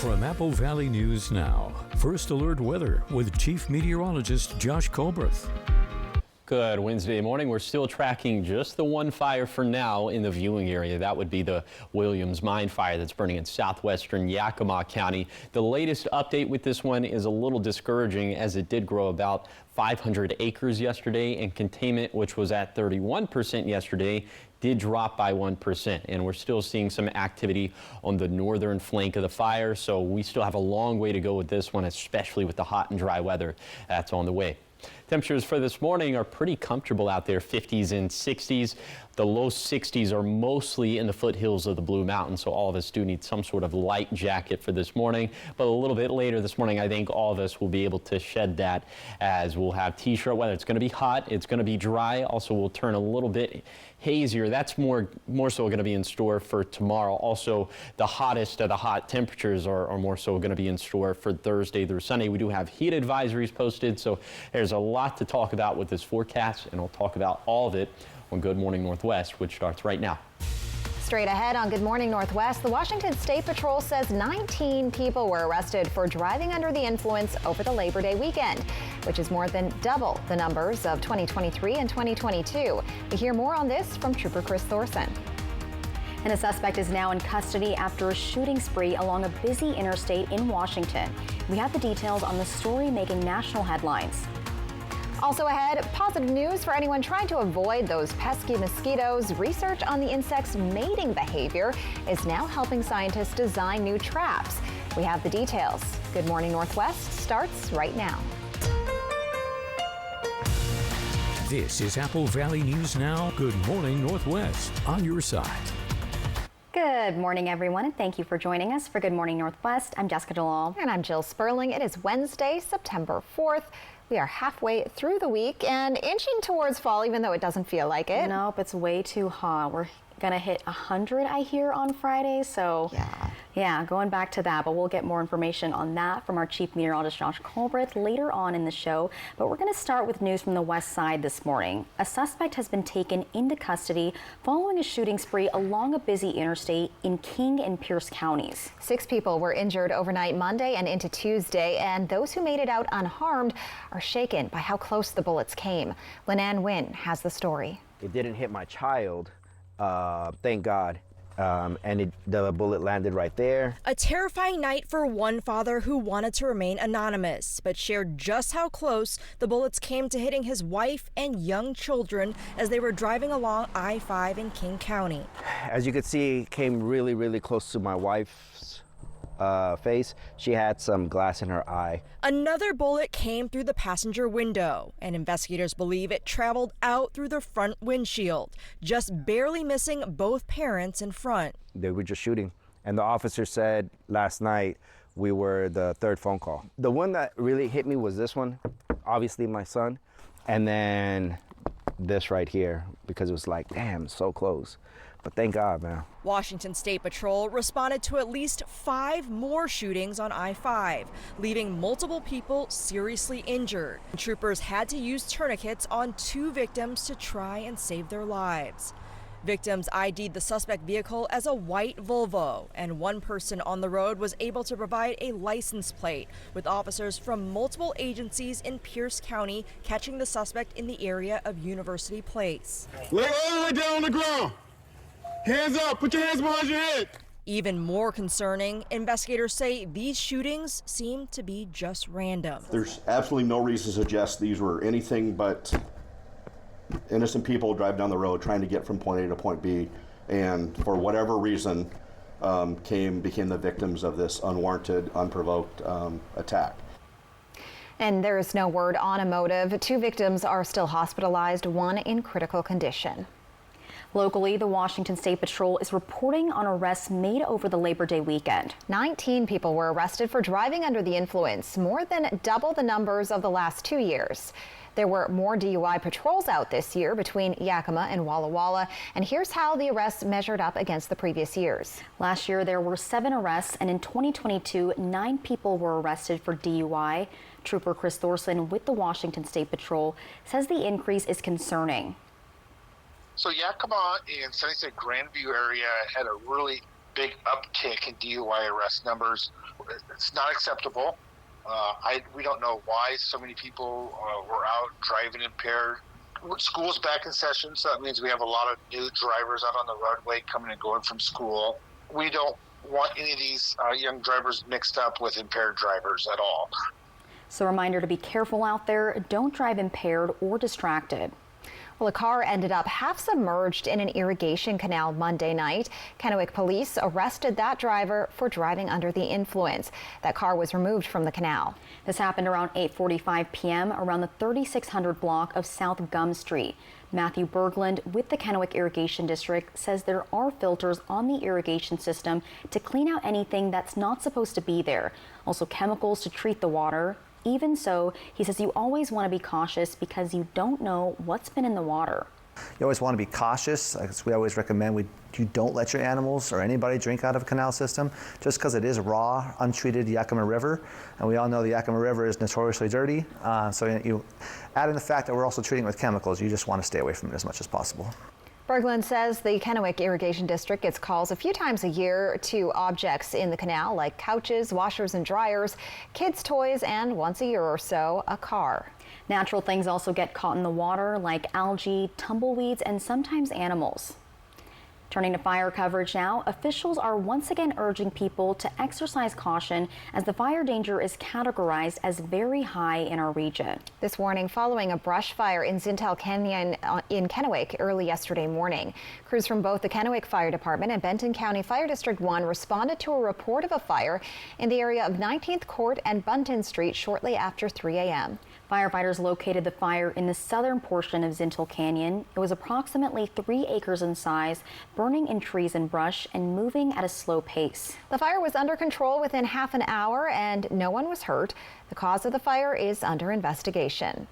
From Apple Valley News Now, First Alert Weather with Chief Meteorologist Josh Colbreth. Good Wednesday morning. We're still tracking just the one fire for now in the viewing area. That would be the Williams Mine fire that's burning in southwestern Yakima County. The latest update with this one is a little discouraging as it did grow about 500 acres yesterday, and containment, which was at 31% yesterday, did drop by 1%, and we're still seeing some activity on the northern flank of the fire, so we still have a long way to go with this one, especially with the hot and dry weather that's on the way. Temperatures for this morning are pretty comfortable out there, 50s and 60s. The low 60s are mostly in the foothills of the Blue Mountains, so all of us do need some sort of light jacket for this morning. But a little bit later this morning, I think all of us will be able to shed that as we'll have t-shirt weather. It's going to be hot, it's going to be dry. Also, we'll turn a little bit hazier. That's more so going to be in store for tomorrow. Also, the hottest of the hot temperatures are more so going to be in store for Thursday through Sunday. We do have heat advisories posted, so there's a lot to talk about with this forecast, and I'll talk about all of it on Good Morning Northwest, which starts right now. Straight ahead on Good Morning Northwest, the Washington State Patrol says 19 people were arrested for driving under the influence over the Labor Day weekend, which is more than double the numbers of 2023 and 2022. We hear more on this from Trooper Chris Thorson. And a suspect is now in custody after a shooting spree along a busy interstate in Washington. We have the details on the story making national headlines. Also ahead, positive news for anyone trying to avoid those pesky mosquitoes. Research on the insect's mating behavior is now helping scientists design new traps. We have the details. Good Morning Northwest starts right now. This is Apple Valley News Now. Good Morning Northwest, on your side. Good morning, everyone, and thank you for joining us for Good Morning Northwest. I'm Jessica Jalal. And I'm Jill Sperling. It is Wednesday, September 4th. We are halfway through the week and inching towards fall, even though it doesn't feel like it. Nope, it's way too hot. We're gonna hit 100, I hear, on Friday, so yeah, going back to that, but we'll get more information on that from our Chief Meteorologist Josh Colbreth later on in the show. But we're gonna start with news from the west side this morning. A suspect has been taken into custody following a shooting spree along a busy interstate in King and Pierce counties. 6 people were injured overnight Monday and into Tuesday, and those who made it out unharmed are shaken by how close the bullets came. Lenan Wynn has the story. It didn't hit my child. Thank God. And the bullet landed right there. A terrifying night for one father who wanted to remain anonymous, but shared just how close the bullets came to hitting his wife and young children as they were driving along I-5 in King County. As you can see, it came really, really close to my wife's face. She had some glass in her eye. Another bullet came through the passenger window, and investigators believe it traveled out through the front windshield, just barely missing both parents in front. They were just shooting. And the officer said last night we were the third phone call. The one that really hit me was this one, obviously my son, and then this right here, because it was like, damn, so close. But thank God, man. Washington State Patrol responded to at least 5 more shootings on I-5, leaving multiple people seriously injured. Troopers had to use tourniquets on 2 victims to try and save their lives. Victims ID'd the suspect vehicle as a white Volvo, and one person on the road was able to provide a license plate, with officers from multiple agencies in Pierce County catching the suspect in the area of University Place. Lay all the way down on the ground. Hands up, put your hands behind your head. Even more concerning, investigators say these shootings seem to be just random. There's absolutely no reason to suggest these were anything but innocent people driving down the road trying to get from point A to point B, and for whatever reason became the victims of this unwarranted, unprovoked attack. And there is no word on a motive. 2 victims are still hospitalized, 1 in critical condition. Locally, the Washington State Patrol is reporting on arrests made over the Labor Day weekend. 19 people were arrested for driving under the influence, more than double the numbers of the last 2 years. There were more DUI patrols out this year between Yakima and Walla Walla, and here's how the arrests measured up against the previous years. Last year, there were 7 arrests, and in 2022, 9 people were arrested for DUI. Trooper Chris Thorson with the Washington State Patrol says the increase is concerning. So Yakima and Sunny State Grandview area had a really big uptick in DUI arrest numbers. It's not acceptable. We don't know why so many people were out driving impaired. School's back in session, so that means we have a lot of new drivers out on the roadway coming and going from school. We don't want any of these young drivers mixed up with impaired drivers at all. So a reminder to be careful out there. Don't drive impaired or distracted. Well, a car ended up half submerged in an irrigation canal Monday night. Kennewick police arrested that driver for driving under the influence. That car was removed from the canal. This happened around 8:45 p.m. around the 3600 block of South Gum Street. Matthew Berglund with the Kennewick Irrigation District says there are filters on the irrigation system to clean out anything that's not supposed to be there. Also chemicals to treat the water. Even so, he says you always want to be cautious because you don't know what's been in the water. You always want to be cautious. As we always recommend, you don't let your animals or anybody drink out of a canal system just because it is raw, untreated Yakima River. And we all know the Yakima River is notoriously dirty. So you add in the fact that we're also treating it with chemicals, you just want to stay away from it as much as possible. Berglund says the Kennewick Irrigation District gets calls a few times a year to objects in the canal like couches, washers and dryers, kids' toys, and once a year or so, a car. Natural things also get caught in the water like algae, tumbleweeds, and sometimes animals. Turning to fire coverage now, officials are once again urging people to exercise caution as the fire danger is categorized as very high in our region. This warning following a brush fire in Zintel Canyon in Kennewick early yesterday morning. Crews from both the Kennewick Fire Department and Benton County Fire District 1 responded to a report of a fire in the area of 19th Court and Bunton Street shortly after 3 a.m. Firefighters located the fire in the southern portion of Zintel Canyon. It was approximately 3 acres in size, burning in trees and brush and moving at a slow pace. The fire was under control within half an hour and no one was hurt. The cause of the fire is under investigation.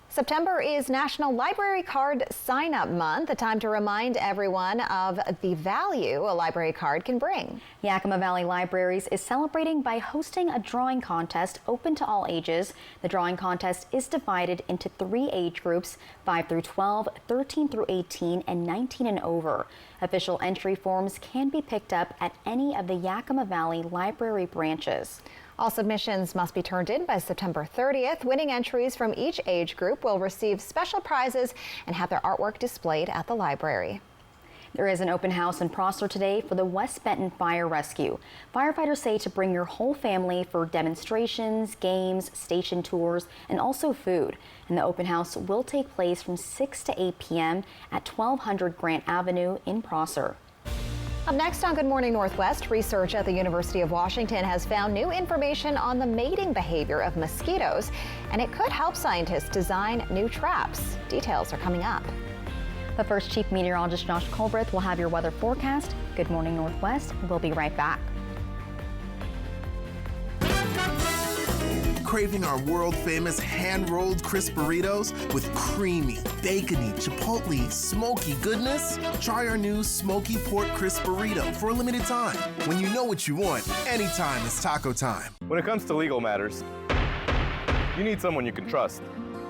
September is National Library Card Sign-Up Month, a time to remind everyone of the value a library card can bring. Yakima Valley Libraries is celebrating by hosting a drawing contest open to all ages. The drawing contest is divided into 3 age groups, 5 through 12, 13 through 18, and 19 and over. Official entry forms can be picked up at any of the Yakima Valley Library branches. All submissions must be turned in by September 30th. Winning entries from each age group will receive special prizes and have their artwork displayed at the library. There is an open house in Prosser today for the West Benton Fire Rescue. Firefighters say to bring your whole family for demonstrations, games, station tours, and also food. And the open house will take place from 6 to 8 p.m. at 1200 Grant Avenue in Prosser. Up next on Good Morning Northwest, research at the University of Washington has found new information on the mating behavior of mosquitoes, and it could help scientists design new traps. Details are coming up. But first, Chief Meteorologist Josh Colbreth will have your weather forecast. Good Morning Northwest. We'll be right back. Craving our world-famous hand-rolled crisp burritos with creamy, bacony, chipotle, smoky goodness? Try our new smoky pork crisp burrito for a limited time. When you know what you want, anytime is taco time. When it comes to legal matters, you need someone you can trust.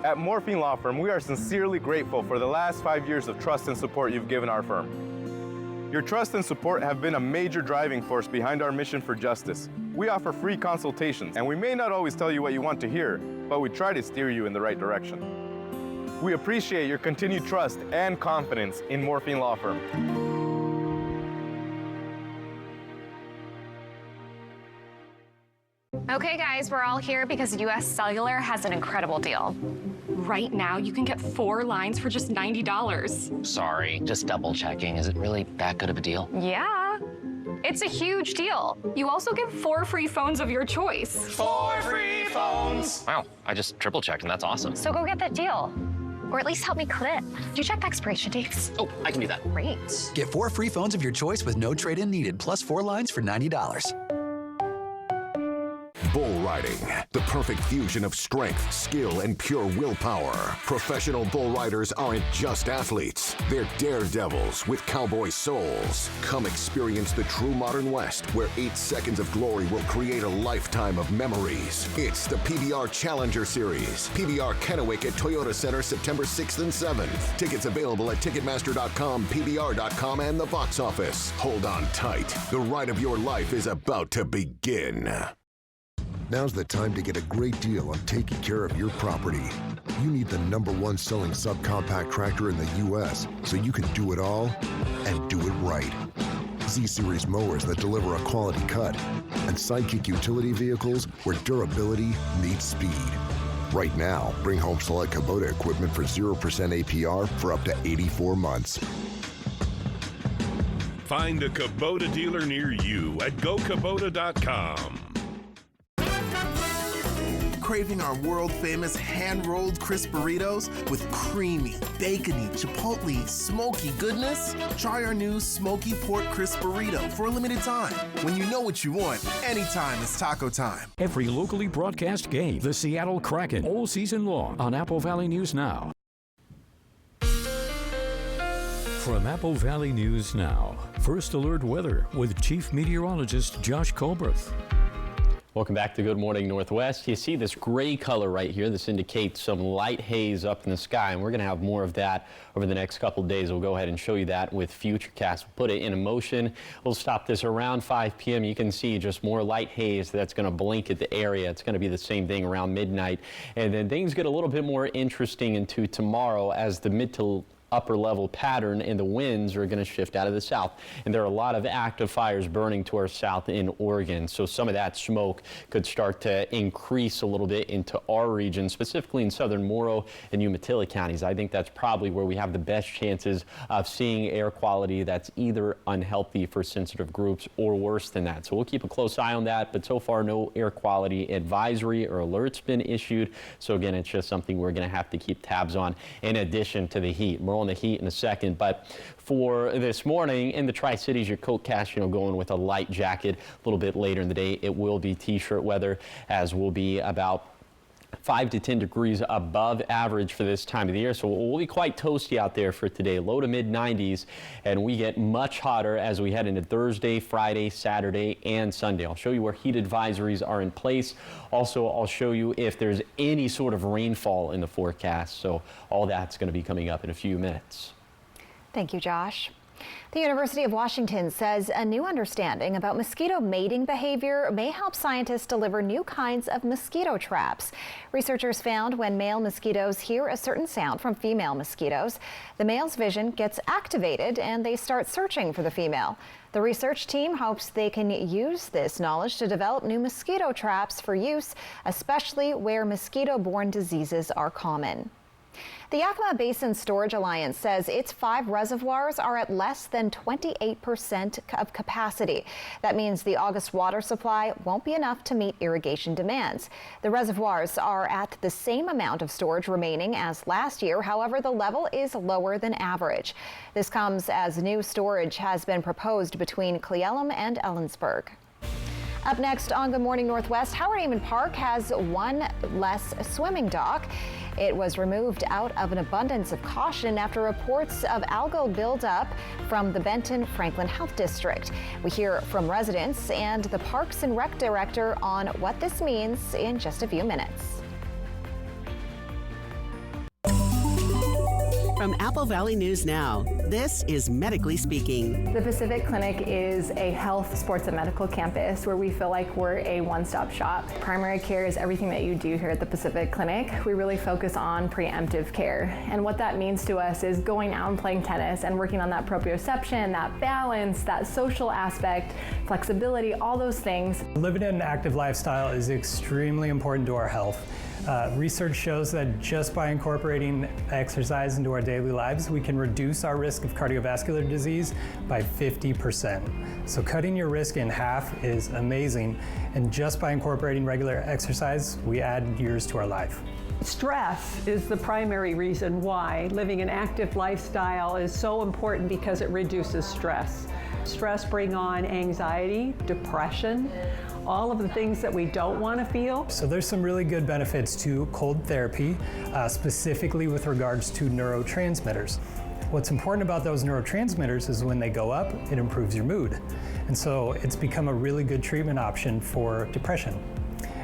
At Morphine Law Firm, we are sincerely grateful for the last 5 years of trust and support you've given our firm. Your trust and support have been a major driving force behind our mission for justice. We offer free consultations, and we may not always tell you what you want to hear, but we try to steer you in the right direction. We appreciate your continued trust and confidence in Morphine Law Firm. Okay guys, we're all here because US Cellular has an incredible deal. Right now, you can get 4 lines for just $90. Sorry, just double checking. Is it really that good of a deal? Yeah, it's a huge deal. You also get 4 free phones of your choice. 4 free phones! Wow, I just triple checked and that's awesome. So go get that deal. Or at least help me clip. Do you check the expiration dates? Oh, I can do that. Great. Get 4 free phones of your choice with no trade-in needed, plus 4 lines for $90. Bull riding, the perfect fusion of strength, skill, and pure willpower. Professional bull riders aren't just athletes. They're daredevils with cowboy souls. Come experience the true modern West, where 8 seconds of glory will create a lifetime of memories. It's the PBR Challenger Series. PBR Kennewick at Toyota Center September 6th and 7th. Tickets available at Ticketmaster.com, PBR.com, and the box office. Hold on tight. The ride of your life is about to begin. Now's the time to get a great deal on taking care of your property. You need the #1 selling subcompact tractor in the U.S. so you can do it all and do it right. Z-Series mowers that deliver a quality cut, and Sidekick utility vehicles where durability meets speed. Right now, bring home select Kubota equipment for 0% APR for up to 84 months. Find a Kubota dealer near you at gokubota.com. Craving our world-famous hand-rolled crisp burritos with creamy, bacony, chipotle, smoky goodness? Try our new smoky pork crisp burrito for a limited time. When you know what you want, anytime is taco time. Every locally broadcast game, the Seattle Kraken, all season long on Apple Valley News Now. From Apple Valley News Now, First Alert Weather with Chief Meteorologist Josh Colbreth. Welcome back to Good Morning Northwest. You see this gray color right here. This indicates some light haze up in the sky, and we're going to have more of that over the next couple of days. We'll go ahead and show you that with Futurecast. We'll put it in motion. We'll stop this around 5 p.m. You can see just more light haze that's going to blanket the area. It's going to be the same thing around midnight. And then things get a little bit more interesting into tomorrow as the mid to upper level pattern and the winds are going to shift out of the south. And there are a lot of active fires burning to our south in Oregon. So some of that smoke could start to increase a little bit into our region, specifically in southern Morrow and Umatilla counties. I think that's probably where we have the best chances of seeing air quality that's either unhealthy for sensitive groups or worse than that. So we'll keep a close eye on that. But so far, no air quality advisory or alerts been issued. So again, it's just something we're going to have to keep tabs on in addition to the heat. More on the heat in a second, but for this morning in the Tri-Cities, your coat cast, going with a light jacket. A little bit later in the day, it will be t-shirt weather, as will be about 5 to 10 degrees above average for this time of the year. So we'll be quite toasty out there for today, low to mid 90s, and we get much hotter as we head into Thursday, Friday, Saturday, and Sunday. I'll show you where heat advisories are in place. Also, I'll show you if there's any sort of rainfall in the forecast. So all that's going to be coming up in a few minutes. Thank you, Josh. The University of Washington says a new understanding about mosquito mating behavior may help scientists deliver new kinds of mosquito traps. Researchers found when male mosquitoes hear a certain sound from female mosquitoes, the male's vision gets activated and they start searching for the female. The research team hopes they can use this knowledge to develop new mosquito traps for use, especially where mosquito-borne diseases are common. The Yakima Basin Storage Alliance says its 5 reservoirs are at less than 28% of capacity. That means the August water supply won't be enough to meet irrigation demands. The reservoirs are at the same amount of storage remaining as last year. However, the level is lower than average. This comes as new storage has been proposed between Cle Elum and Ellensburg. Up next on Good Morning Northwest, Howard Amon Park has one less swimming dock. It was removed out of an abundance of caution after reports of algal buildup from the Benton Franklin Health District. We hear from residents and the Parks and Rec director on what this means in just a few minutes. From Apple Valley News Now, this is Medically Speaking. The Pacific Clinic is a health, sports, and medical campus where we feel like we're a one-stop shop. Primary care is everything that you do here at the Pacific Clinic. We really focus on preemptive care. And what that means to us is going out and playing tennis and working on that proprioception, that balance, that social aspect, flexibility, all those things. Living an active lifestyle is extremely important to our health. Research shows that just by incorporating exercise into our daily lives, we can reduce our risk of cardiovascular disease by 50%. So cutting your risk in half is amazing. And just by incorporating regular exercise, we add years to our life. Stress is the primary reason why living an active lifestyle is so important, because it reduces stress. Stress brings on anxiety, depression, all of the things that we don't want to feel. So there's some really good benefits to cold therapy, specifically with regards to neurotransmitters. What's important about those neurotransmitters is when they go up, it improves your mood. And so it's become a really good treatment option for depression.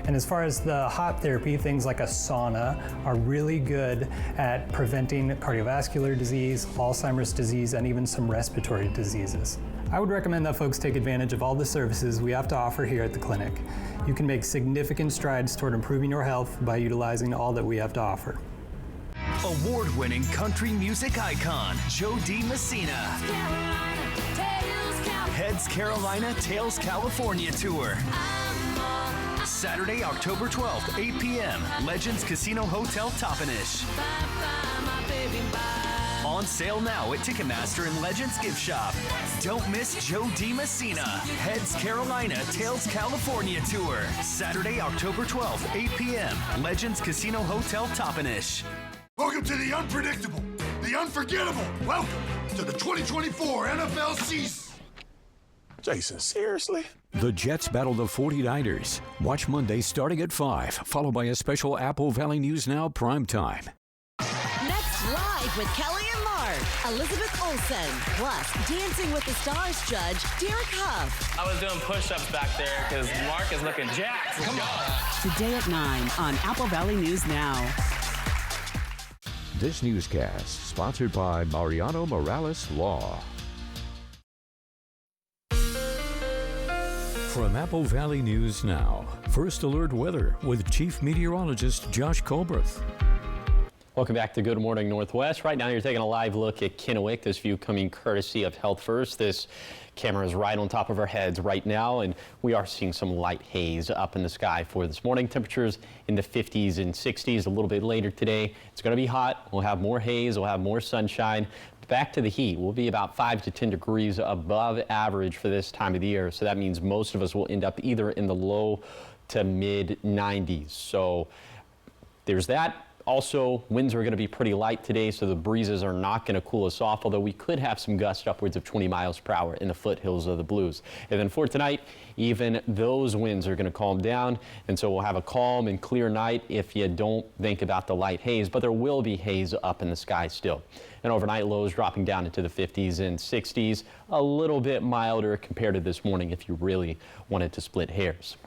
And as far as the hot therapy, things like a sauna are really good at preventing cardiovascular disease, Alzheimer's disease, and even some respiratory diseases. I would recommend that folks take advantage of all the services we have to offer here at the clinic. You can make significant strides toward improving your health by utilizing all that we have to offer. Award-winning country music icon, Joe Messina. Heads Carolina, Tails California Tour. Saturday, October 12th, 8 p.m., Legends Casino Hotel Toppenish. On sale now at Ticketmaster and Legends Gift Shop. Don't miss Joe Messina, Heads Carolina, Tails California Tour. Saturday, October 12th, 8 p.m., Legends Casino Hotel Toppenish. Welcome to the unpredictable, the unforgettable. Welcome to the 2024 NFL season. Jason, seriously? The Jets battle the 49ers. Watch Monday starting at 5, followed by a special Apple Valley News Now primetime. Next, live with Kelly and Mark, Elizabeth Olsen, plus Dancing with the Stars judge, Derek Huff. I was doing push-ups back there because Mark is looking jacked. Come on. Today at 9 on Apple Valley News Now. This newscast sponsored by Mariano Morales Law. From Apple Valley News Now, First Alert Weather with Chief Meteorologist Josh Colbreth. Welcome back to Good Morning Northwest. Right now you're taking a live look at Kennewick. This view coming courtesy of Health First. This camera is right on top of our heads right now, and we are seeing some light haze up in the sky for this morning. Temperatures in the 50s and 60s a little bit later today. It's going to be hot. We'll have more haze. We'll have more sunshine. Back to the heat. We'll be about 5 to 10 degrees above average for this time of the year. So that means most of us will end up either in the low to mid 90s. So there's that. Also, winds are going to be pretty light today, so the breezes are not going to cool us off, although we could have some gusts upwards of 20 miles per hour in the foothills of the Blues. And then for tonight, even those winds are going to calm down, and so we'll have a calm and clear night if you don't think about the light haze, but there will be haze up in the sky still. And overnight lows dropping down into the 50s and 60s, a little bit milder compared to this morning if you really wanted to split hairs.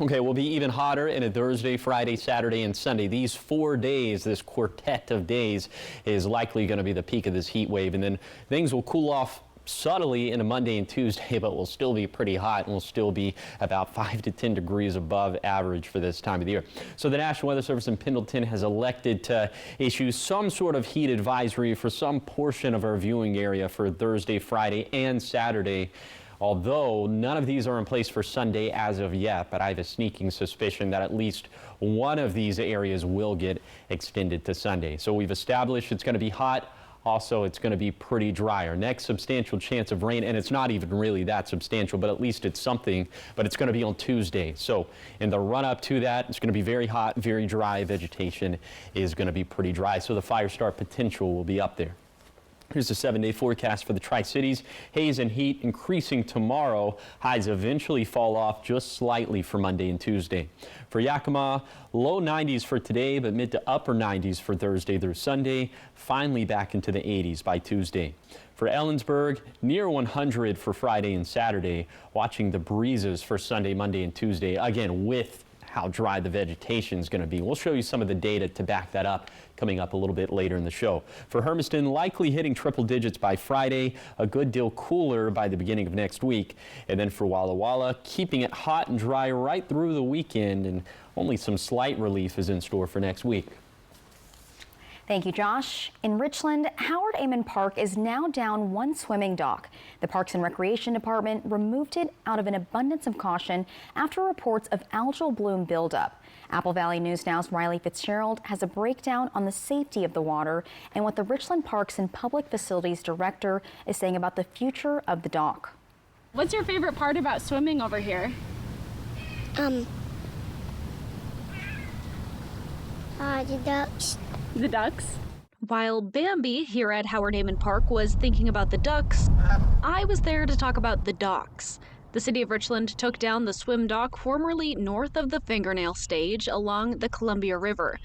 Okay, we'll be even hotter in a Thursday, Friday, Saturday, and Sunday. These 4 days, this quartet of days, is likely going to be the peak of this heat wave. And then things will cool off subtly in a Monday and Tuesday, but will still be pretty hot and will still be about 5 to 10 degrees above average for this time of the year. So the National Weather Service in Pendleton has elected to issue some sort of heat advisory for some portion of our viewing area for Thursday, Friday, and Saturday. Although none of these are in place for Sunday as of yet, but I have a sneaking suspicion that at least one of these areas will get extended to Sunday. So we've established it's going to be hot. Also, it's going to be pretty dry. Our next substantial chance of rain, and it's not even really that substantial, but at least it's something, but it's going to be on Tuesday. So in the run-up to that, it's going to be very hot, very dry. Vegetation is going to be pretty dry, so the fire start potential will be up there. Here's the 7-day forecast for the Tri-Cities. Haze and heat increasing tomorrow. Highs eventually fall off just slightly for Monday and Tuesday. For Yakima, low 90s for today, but mid to upper 90s for Thursday through Sunday. Finally back into the 80s by Tuesday. For Ellensburg, near 100 for Friday and Saturday. Watching the breezes for Sunday, Monday, and Tuesday. Again, with how dry the vegetation is going to be. We'll show you some of the data to back that up coming up a little bit later in the show. For Hermiston, likely hitting triple digits by Friday, a good deal cooler by the beginning of next week. And then for Walla Walla, keeping it hot and dry right through the weekend, and only some slight relief is in store for next week. Thank you, Josh. In Richland, Howard Amon Park is now down one swimming dock. The Parks and Recreation Department removed it out of an abundance of caution after reports of algal bloom buildup. Apple Valley News Now's Riley Fitzgerald has a breakdown on the safety of the water and what the Richland Parks and Public Facilities Director is saying about the future of the dock. What's your favorite part about swimming over here? The ducks. The ducks? While Bambi here at Howard Amon Park was thinking about the ducks, I was there to talk about the docks. The city of Richland took down the swim dock formerly north of the Fingernail Stage along the Columbia River.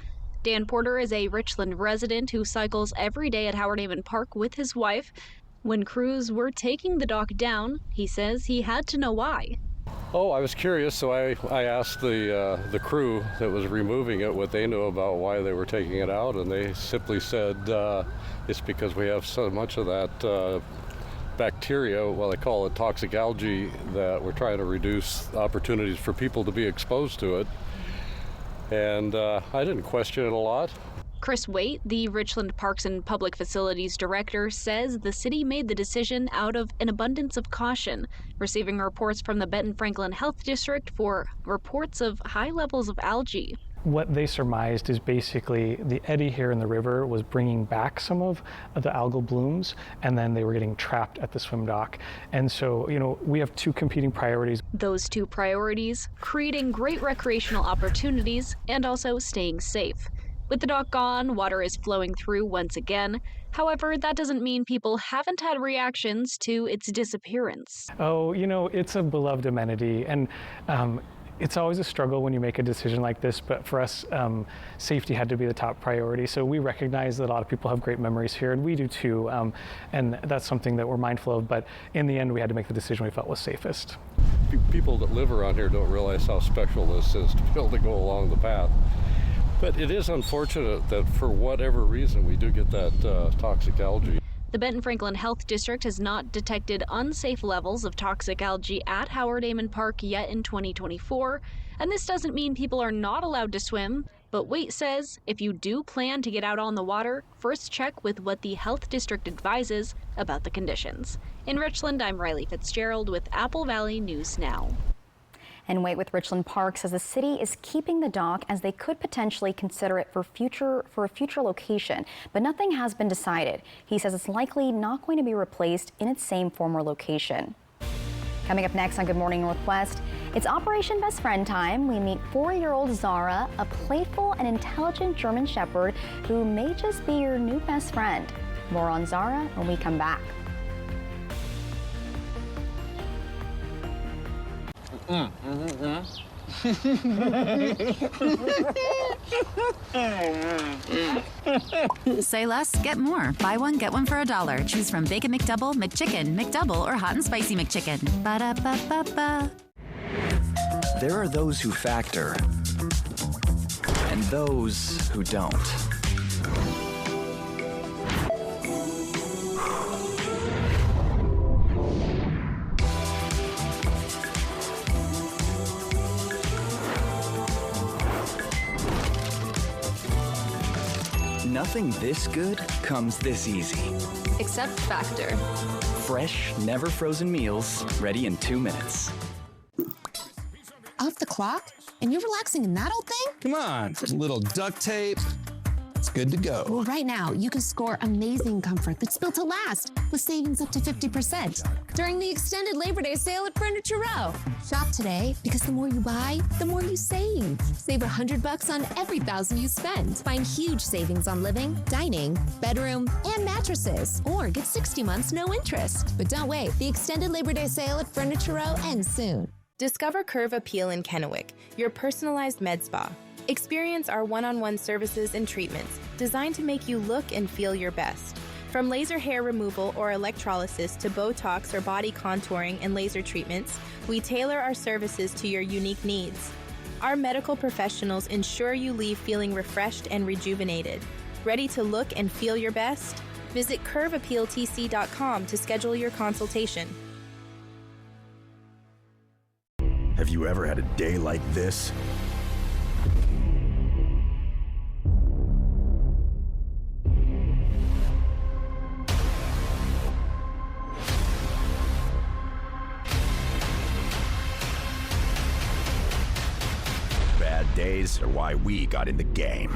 Dan Porter is a Richland resident who cycles every day at Howard Amon Park with his wife. When crews were taking the dock down, he says he had to know why. Oh, I was curious, so I asked the crew that was removing it what they knew about why they were taking it out, and they simply said it's because we have so much of that bacteria, well, they call it toxic algae, that we're trying to reduce opportunities for people to be exposed to it. And I didn't question it a lot. Chris Waite, the Richland Parks and Public Facilities Director, says the city made the decision out of an abundance of caution, receiving reports from the Benton Franklin Health District for reports of high levels of algae. What they surmised is basically the eddy here in the river was bringing back some of the algal blooms, and then they were getting trapped at the swim dock. And so, we have two competing priorities. Those two priorities, creating great recreational opportunities and also staying safe. With the dock gone, water is flowing through once again. However, that doesn't mean people haven't had reactions to its disappearance. Oh, it's a beloved amenity, and it's always a struggle when you make a decision like this, but for us, safety had to be the top priority. So we recognize that a lot of people have great memories here, and we do too, and that's something that we're mindful of, but in the end, we had to make the decision we felt was safest. People that live around here don't realize how special this is to be able to go along the path. But it is unfortunate that for whatever reason, we do get that toxic algae. The Benton Franklin Health District has not detected unsafe levels of toxic algae at Howard Amon Park yet in 2024, and this doesn't mean people are not allowed to swim, but Waite says if you do plan to get out on the water, first check with what the health district advises about the conditions. In Richland, I'm Riley Fitzgerald with Apple Valley News Now. And Waite with Richland Park says the city is keeping the dock as they could potentially consider it for a future location, but nothing has been decided. He says it's likely not going to be replaced in its same former location. Coming up next on Good Morning Northwest, it's Operation Best Friend time. We meet 4-year-old Zara, a playful and intelligent German Shepherd who may just be your new best friend. More on Zara when we come back. Say less, get more. Buy one, get one for $1. Choose from Bacon McDouble, McChicken, McDouble, or Hot and Spicy McChicken. Ba-da-ba-ba-ba. There are those who factor and those who don't. Nothing this good comes this easy. Except Factor. Fresh, never frozen meals, ready in 2 minutes. Off the clock? And you're relaxing in that old thing? Come on, there's a little duct tape. It's good to go. Well, right now, you can score amazing comfort that's built to last with savings up to 50% during the extended Labor Day sale at Furniture Row. Shop today because the more you buy, the more you save. Save $100 on every $1,000 you spend. Find huge savings on living, dining, bedroom, and mattresses. Or get 60 months no interest. But don't wait. The extended Labor Day sale at Furniture Row ends soon. Discover Curve Appeal in Kennewick, your personalized med spa. Experience our one-on-one services and treatments designed to make you look and feel your best. From laser hair removal or electrolysis to Botox or body contouring and laser treatments, we tailor our services to your unique needs. Our medical professionals ensure you leave feeling refreshed and rejuvenated. Ready to look and feel your best? Visit curveappealtc.com to schedule your consultation. Have you ever had a day like this? Bad days are why we got in the game.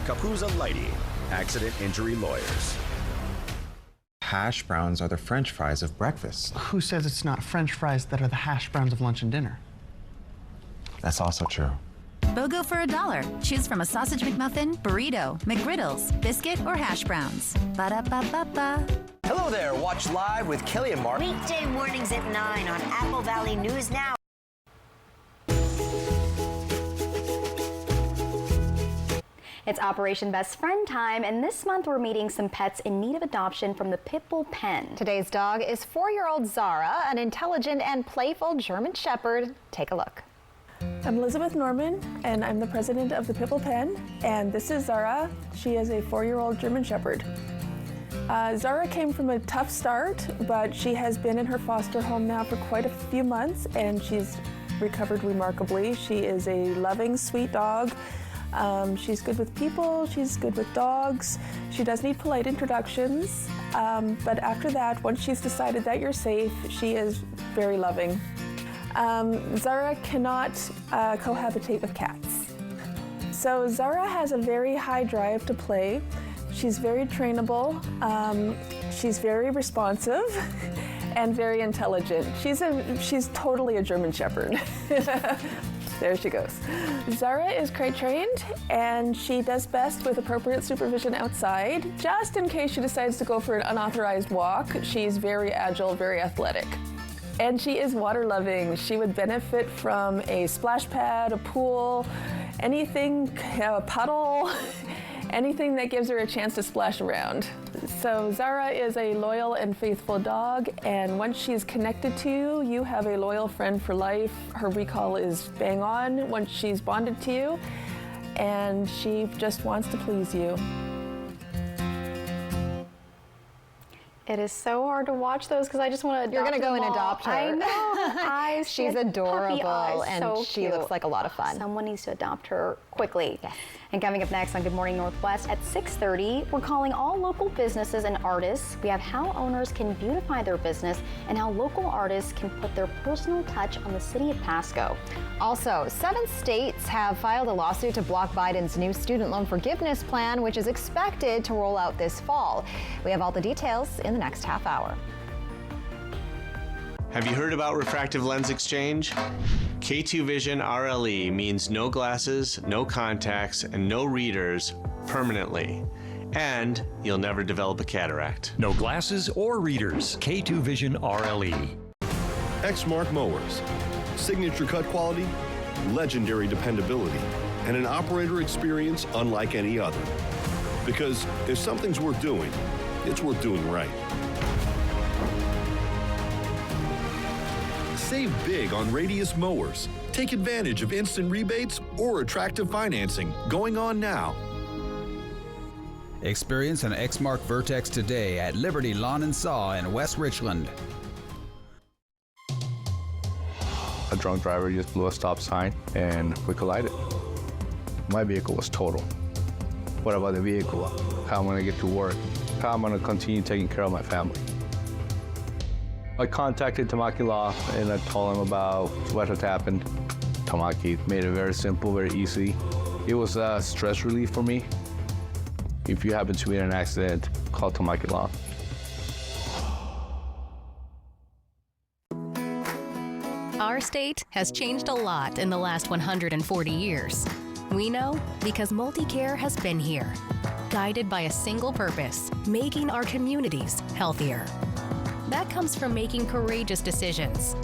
Capuzza Lighty, Accident Injury Lawyers. Hash browns are the French fries of breakfast. Who says it's not French fries that are the hash browns of lunch and dinner? That's also true. BOGO for $1. Choose from a sausage McMuffin, burrito, McGriddles, biscuit, or hash browns. Ba-da-ba-ba-ba. Hello there. Watch live with Kelly and Mark. Weekday mornings at 9 on Apple Valley News Now. It's Operation Best Friend time, and this month we're meeting some pets in need of adoption from the Pitbull Pen. Today's dog is 4-year-old Zara, an intelligent and playful German Shepherd. Take a look. I'm Elizabeth Norman, and I'm the president of the Pitbull Pen, and this is Zara. She is a 4-year-old German Shepherd. Zara came from a tough start, but she has been in her foster home now for quite a few months, and she's recovered remarkably. She is a loving, sweet dog. She's good with people, she's good with dogs. She does need polite introductions, but after that, once she's decided that you're safe, she is very loving. Zara cannot cohabitate with cats. So Zara has a very high drive to play. She's very trainable, she's very responsive, and very intelligent. She's totally a German Shepherd. There she goes. Zara is crate trained, and she does best with appropriate supervision outside. Just in case she decides to go for an unauthorized walk, she's very agile, very athletic. And she is water loving. She would benefit from a splash pad, a pool, anything, a puddle, anything that gives her a chance to splash around. So Zara is a loyal and faithful dog, and once she's connected to you, you have a loyal friend for life. Her recall is bang on once she's bonded to you, and she just wants to please you. It is so hard to watch those because I just want to adopt You're going to go and them all. adopt her. I know. Eyes, She's like adorable, eyes, and so she cute. looks like a lot of fun. Someone needs to adopt her quickly. Yes. And coming up next on Good Morning Northwest at 6:30, we're calling all local businesses and artists. We have how owners can beautify their business and how local artists can put their personal touch on the city of Pasco. Also, 7 states have filed a lawsuit to block Biden's new student loan forgiveness plan, which is expected to roll out this fall. We have all the details in the next half hour. Have you heard about refractive lens exchange? K2 Vision RLE means no glasses, no contacts, and no readers permanently. And you'll never develop a cataract. No glasses or readers. K2 Vision RLE. Exmark Mowers. Signature cut quality, legendary dependability, and an operator experience unlike any other. Because if something's worth doing, it's worth doing right. Save big on Radius mowers. Take advantage of instant rebates or attractive financing going on now. Experience an Exmark Vertex today at Liberty Lawn and Saw in West Richland. A drunk driver just blew a stop sign and we collided. My vehicle was total. What about the vehicle? How am I gonna get to work? How am I gonna continue taking care of my family? I contacted Tamaki Law and I told them about what had happened. Tamaki made it very simple, very easy. It was a stress relief for me. If you happen to be in an accident, call Tamaki Law. Our state has changed a lot in the last 140 years. We know because MultiCare has been here, guided by a single purpose, making our communities healthier. That comes from making courageous decisions,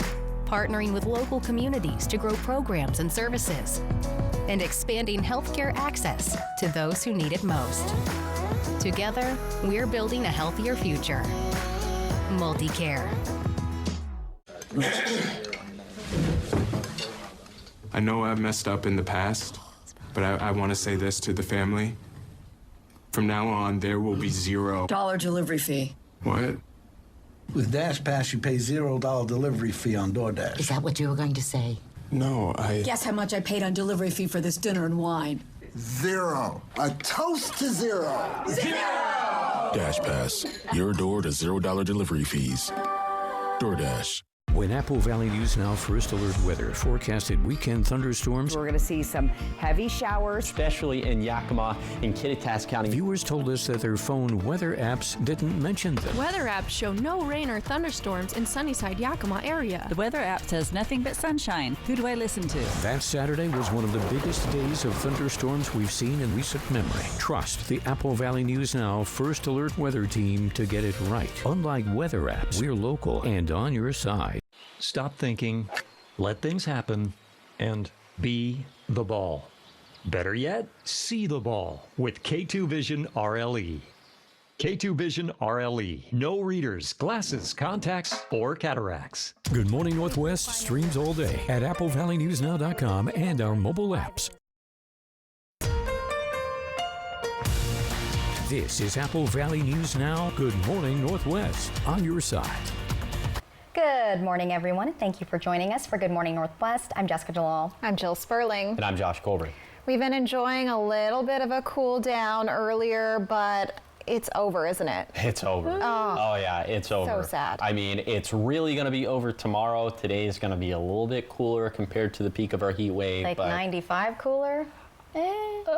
partnering with local communities to grow programs and services, and expanding healthcare access to those who need it most. Together, we're building a healthier future. MultiCare. I know I've messed up in the past, but I want to say this to the family. From now on, there will be $0 delivery fee. What? With DashPass, you pay $0 delivery fee on DoorDash. Is that what you were going to say? No, Guess how much I paid on delivery fee for this dinner and wine? $0. A toast to $0. DashPass, your door to $0 delivery fees. DoorDash. When Apple Valley News Now First Alert Weather forecasted weekend thunderstorms, we're going to see some heavy showers, especially in Yakima and Kittitas County. Viewers told us that their phone weather apps didn't mention them. Weather apps show no rain or thunderstorms in Sunnyside, Yakima area. The weather app says nothing but sunshine. Who do I listen to? That Saturday was one of the biggest days of thunderstorms we've seen in recent memory. Trust the Apple Valley News Now First Alert Weather team to get it right. Unlike weather apps, we're local and on your side. Stop thinking, let things happen, and be the ball. Better yet, see the ball with K2 Vision RLE. K2 Vision RLE. No readers, glasses, contacts, or cataracts. Good Morning Northwest streams all day at AppleValleyNewsNow.com and our mobile apps. This is Apple Valley News Now. Good Morning Northwest on your side. Good morning, everyone. Thank you for joining us for Good Morning Northwest. I'm Jessica Jalal. I'm Jill Sperling. And I'm Josh Colbert. We've been enjoying a little bit of a cool down earlier, but it's over, isn't it? It's over. Oh yeah, it's over. So sad. I mean, it's really going to be over tomorrow. Today is going to be a little bit cooler compared to the peak of our heat wave. Like 95 cooler? I'm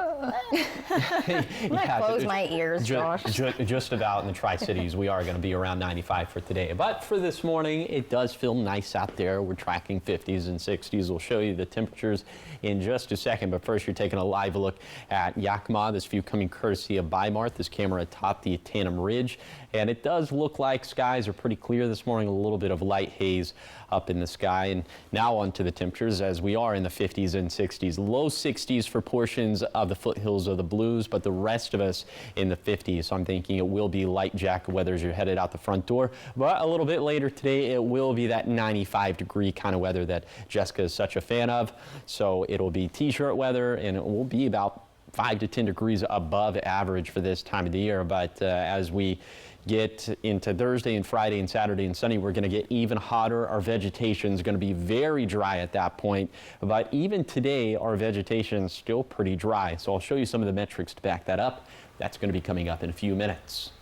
gonna close my ears, Josh. Just about in the Tri-Cities, we are going to be around 95 for today. But for this morning, it does feel nice out there. We're tracking 50s and 60s. We'll show you the temperatures in just a second. But first, you're taking a live look at Yakima. This view coming courtesy of Bimart. This camera atop the Tandem Ridge. And it does look like skies are pretty clear this morning. A little bit of light haze up in the sky. And now on to the temperatures as we are in the 50s and 60s. Low 60s for portions of the foothills of the Blues, but the rest of us in the 50s. So I'm thinking it will be light jacket weather as you're headed out the front door. But a little bit later today, it will be that 95-degree kind of weather that Jessica is such a fan of. So it'll be t-shirt weather, and it will be about 5 to 10 degrees above average for this time of the year. But as we get into Thursday and Friday and Saturday and Sunday, we're going to get even hotter. Our vegetation is going to be very dry at that point. But even today, our vegetation is still pretty dry. So I'll show you some of the metrics to back that up. That's going to be coming up in a few minutes.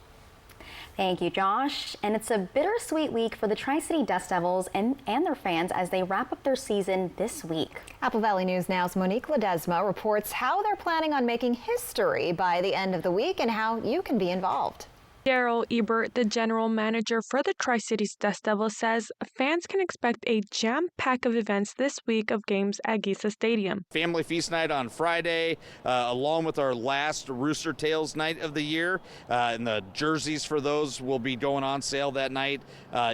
Thank you, Josh. And it's a bittersweet week for the Tri-City Dust Devils and their fans as they wrap up their season this week. Apple Valley News Now's Monique Ledesma reports how they're planning on making history by the end of the week and how you can be involved. Daryl Ebert, the general manager for the Tri-Cities Dust Devils, says fans can expect a jam-pack of events this week of games at Giza Stadium. Family Feast Night on Friday, along with our last Rooster Tails night of the year. And the jerseys for those will be going on sale that night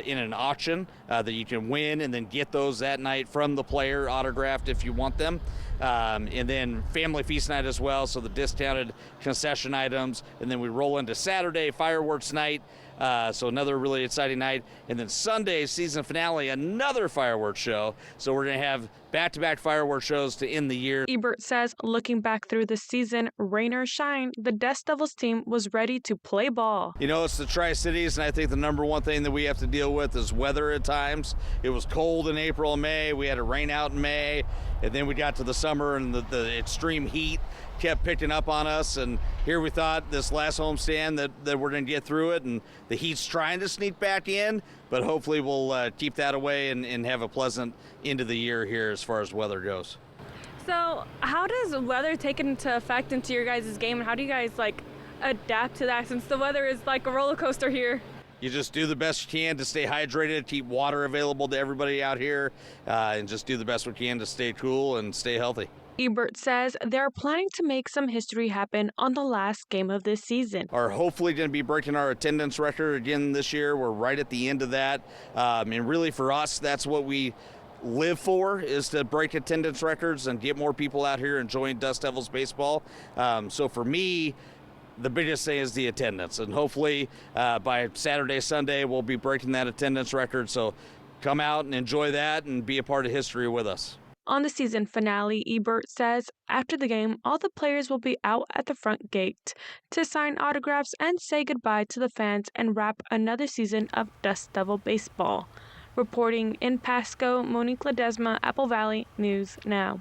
in an auction that you can win and then get those that night from the player autographed if you want them. And then Family Feast Night as well, so the discounted concession items. And then we roll into Saturday, fireworks night, so another really exciting night. And then Sunday, season finale, another fireworks show. So we're going to have back-to-back fireworks shows to end the year. Ebert says, looking back through the season, rain or shine, the Dust Devils team was ready to play ball. You know, it's the Tri-Cities, and I think the number one thing that we have to deal with is weather at times. It was cold in April and May. We had a rain out in May, and then we got to the summer, and the extreme heat kept picking up on us. And here we thought this last homestand that we're going to get through it, and the heat's trying to sneak back in, but hopefully we'll keep that away and have a pleasant end of the year here as far as weather goes. So how does weather take into effect into your guys' game, and how do you guys adapt to that since the weather is like a roller coaster here? You just do the best you can to stay hydrated, keep water available to everybody out here, and just do the best we can to stay cool and stay healthy. Ebert says they're planning to make some history happen on the last game of this season. Are hopefully going to be breaking our attendance record again this year. We're right at the end of that. And really for us, that's what we live for, is to break attendance records and get more people out here enjoying Dust Devils baseball. So for me, the biggest thing is the attendance. And hopefully by Saturday, Sunday, we'll be breaking that attendance record. So come out and enjoy that and be a part of history with us. On the season finale, Ebert says after the game, all the players will be out at the front gate to sign autographs and say goodbye to the fans and wrap another season of Dust Devil baseball. Reporting in Pasco, Monique Ledesma, Apple Valley News Now.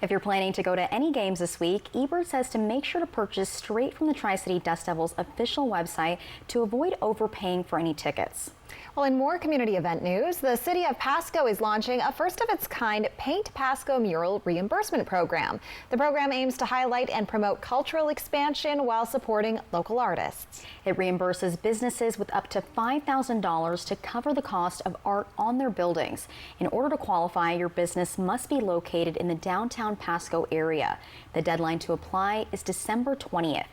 If you're planning to go to any games this week, eBird says to make sure to purchase straight from the Tri-City Dust Devils official website to avoid overpaying for any tickets. Well, in more community event news, the city of Pasco is launching a first-of-its-kind Paint Pasco mural reimbursement program. The program aims to highlight and promote cultural expansion while supporting local artists. It reimburses businesses with up to $5,000 to cover the cost of art on their buildings. In order to qualify, your business must be located in the downtown Pasco area. The deadline to apply is December 20th.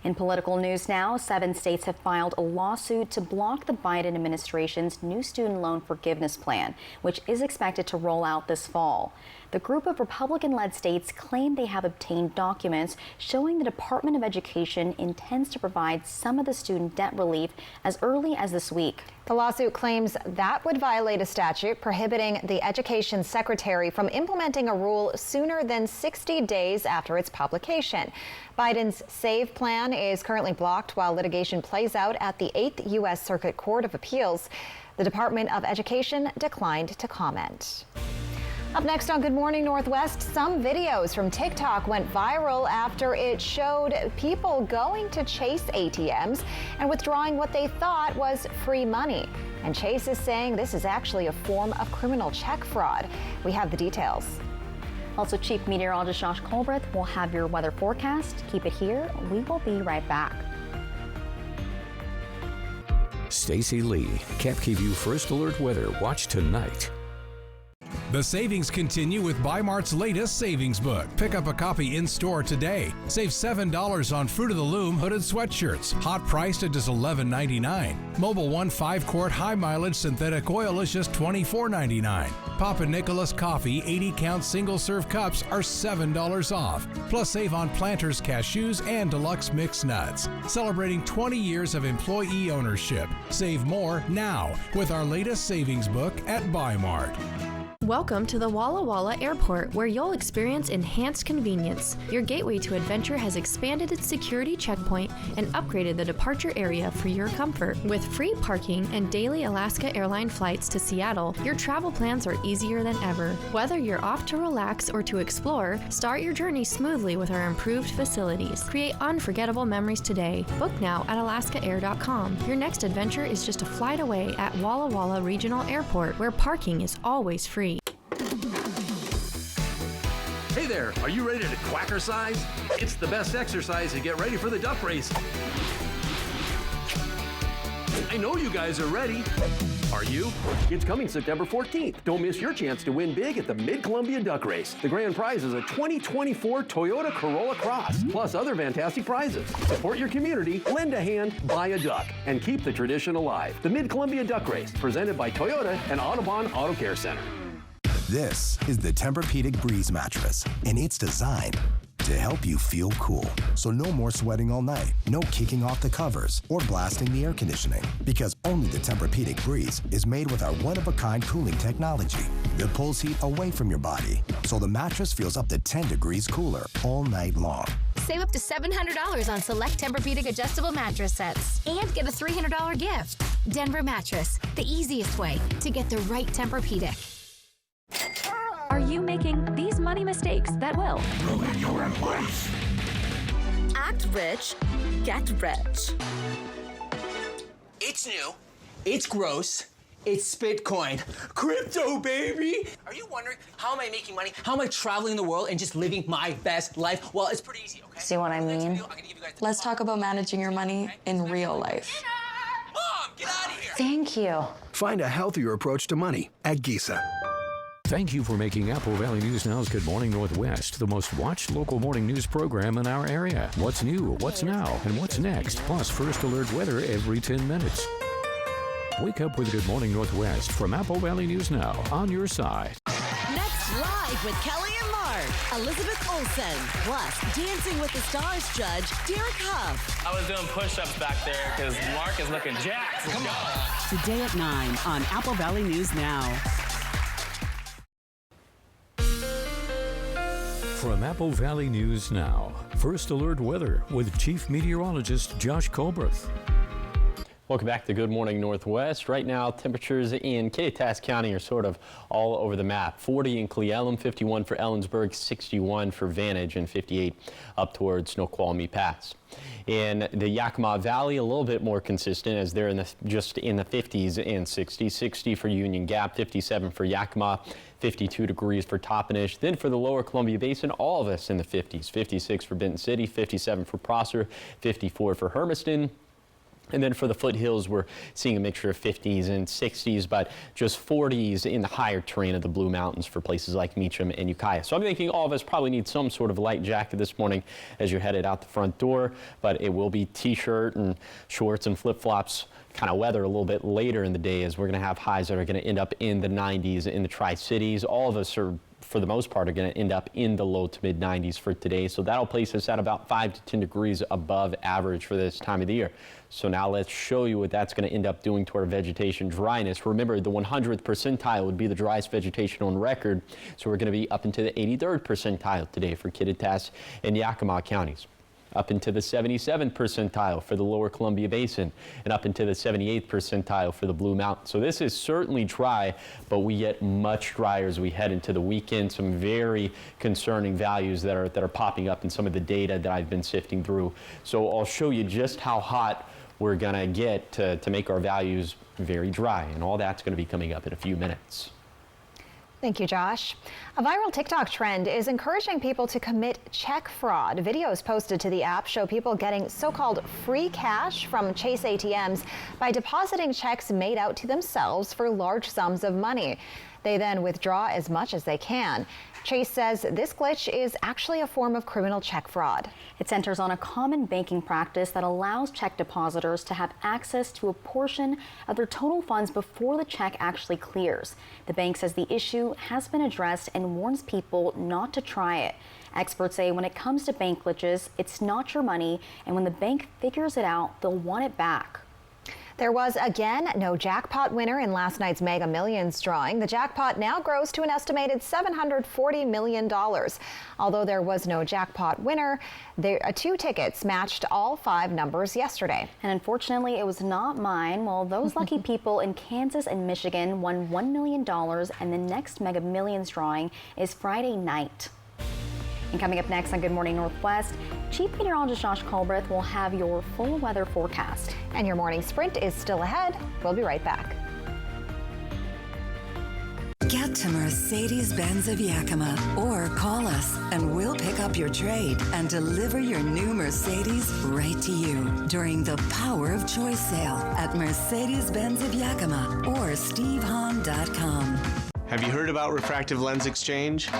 In political news now, 7 states have filed a lawsuit to block the Biden administration's new student loan forgiveness plan, which is expected to roll out this fall. The group of Republican-led states claim they have obtained documents showing the Department of Education intends to provide some of the student debt relief as early as this week. The lawsuit claims that would violate a statute prohibiting the Education Secretary from implementing a rule sooner than 60 days after its publication. Biden's SAVE plan is currently blocked while litigation plays out at the 8th U.S. Circuit Court of Appeals. The Department of Education declined to comment. Up next on Good Morning Northwest, some videos from TikTok went viral after it showed people going to Chase ATMs and withdrawing what they thought was free money. And Chase is saying this is actually a form of criminal check fraud. We have the details. Also, Chief Meteorologist Josh Colbreth will have your weather forecast. Keep it here. We will be right back. Stacy Lee, KevKVU First Alert Weather. Watch tonight. The savings continue with Bi-Mart's latest savings book. Pick up a copy in-store today. Save $7 on Fruit of the Loom hooded sweatshirts. Hot priced at just $11.99. Mobile One 5-quart high-mileage synthetic oil is just $24.99. Papa Nicholas Coffee 80-count single-serve cups are $7 off. Plus save on Planters cashews and deluxe mixed nuts. Celebrating 20 years of employee ownership. Save more now with our latest savings book at Bi-Mart. Welcome to the Walla Walla Airport, where you'll experience enhanced convenience. Your gateway to adventure has expanded its security checkpoint and upgraded the departure area for your comfort. With free parking and daily Alaska Airline flights to Seattle, your travel plans are easier than ever. Whether you're off to relax or to explore, start your journey smoothly with our improved facilities. Create unforgettable memories today. Book now at alaskaair.com. Your next adventure is just a flight away at Walla Walla Regional Airport, where parking is always free. Hey there, are you ready to quackercise? It's the best exercise to get ready for the duck race. I know you guys are ready. Are you? It's coming September 14th. Don't miss your chance to win big at the Mid-Columbia Duck Race. The grand prize is a 2024 Toyota Corolla Cross, plus other fantastic prizes. Support your community, lend a hand, buy a duck, and keep the tradition alive. The Mid-Columbia Duck Race, presented by Toyota and Audubon Auto Care Center. This is the Tempur-Pedic Breeze mattress, and it's designed to help you feel cool. So no more sweating all night, no kicking off the covers or blasting the air conditioning, because only the Tempur-Pedic Breeze is made with our one-of-a-kind cooling technology that pulls heat away from your body, so the mattress feels up to 10 degrees cooler all night long. Save up to $700 on select Tempur-Pedic adjustable mattress sets and get a $300 gift. Denver Mattress, the easiest way to get the right Tempur-Pedic. Are you making these money mistakes that will ruin your life? Act rich, get rich. It's new, it's gross, it's Bitcoin. Crypto, baby! Are you wondering, how am I making money? How am I traveling the world and just living my best life? Well, it's pretty easy, okay? See what I mean? Let's talk about managing your money in real life. Mom, get out of here! Thank you. Find a healthier approach to money at Giza. Thank you for making Apple Valley News Now's Good Morning Northwest the most watched local morning news program in our area. What's new, what's now, and what's next, plus First Alert weather every 10 minutes. Wake up with Good Morning Northwest from Apple Valley News Now, on your side. Next, live with Kelly and Mark, Elizabeth Olsen, plus Dancing with the Stars judge Derek Huff. I was doing push-ups back there because Mark is looking jacked. Come on. Today at 9 on Apple Valley News Now. From Apple Valley News Now, First Alert weather with Chief Meteorologist Josh Colbreth. Welcome back to Good Morning Northwest. Right now, temperatures in Kittitas County are sort of all over the map. 40 in Cle Elum, 51 for Ellensburg, 61 for Vantage, and 58 up towards Snoqualmie Pass. In the Yakima Valley, a little bit more consistent as they're just in the 50s and 60s. 60 for Union Gap, 57 for Yakima, 52 degrees for Toppenish. Then for the lower Columbia Basin, all of us in the 50s. 56 for Benton City, 57 for Prosser, 54 for Hermiston. And then for the foothills, we're seeing a mixture of 50s and 60s, but just 40s in the higher terrain of the Blue Mountains for places like Meacham and Ukiah. So I'm thinking all of us probably need some sort of light jacket this morning as you're headed out the front door, but it will be t-shirt and shorts and flip-flops kind of weather a little bit later in the day, as we're going to have highs that are going to end up in the 90s in the Tri-Cities. All of us are, for the most part, are going to end up in the low to mid 90s for today. So that'll place us at about 5 to 10 degrees above average for this time of the year. So now let's show you what that's going to end up doing to our vegetation dryness. Remember, the 100th percentile would be the driest vegetation on record. So we're going to be up into the 83rd percentile today for Kittitas and Yakima counties. Up into the 77th percentile for the lower Columbia Basin, and up into the 78th percentile for the Blue Mountains. So this is certainly dry, but we get much drier as we head into the weekend. Some very concerning values that are popping up in some of the data that I've been sifting through. So I'll show you just how hot we're gonna get to make our values very dry, and all that's gonna be coming up in a few minutes. Thank you, Josh. A viral TikTok trend is encouraging people to commit check fraud. Videos posted to the app show people getting so-called free cash from Chase ATMs by depositing checks made out to themselves for large sums of money. They then withdraw as much as they can. Chase says this glitch is actually a form of criminal check fraud. It centers on a common banking practice that allows check depositors to have access to a portion of their total funds before the check actually clears. The bank says the issue has been addressed and warns people not to try it. Experts say when it comes to bank glitches, it's not your money, and when the bank figures it out, they'll want it back. There was, again, no jackpot winner in last night's Mega Millions drawing. The jackpot now grows to an estimated $740 million. Although there was no jackpot winner, two tickets matched all 5 numbers yesterday. And unfortunately, it was not mine. Well, those lucky people in Kansas and Michigan won $1 million, and the next Mega Millions drawing is Friday night. And coming up next on Good Morning Northwest, Chief Meteorologist Josh Colbreth will have your full weather forecast. And your morning sprint is still ahead. We'll be right back. Get to Mercedes-Benz of Yakima or call us and we'll pick up your trade and deliver your new Mercedes right to you during the Power of Choice sale at Mercedes-Benz of Yakima or stevehahn.com. Have you heard about refractive lens exchange?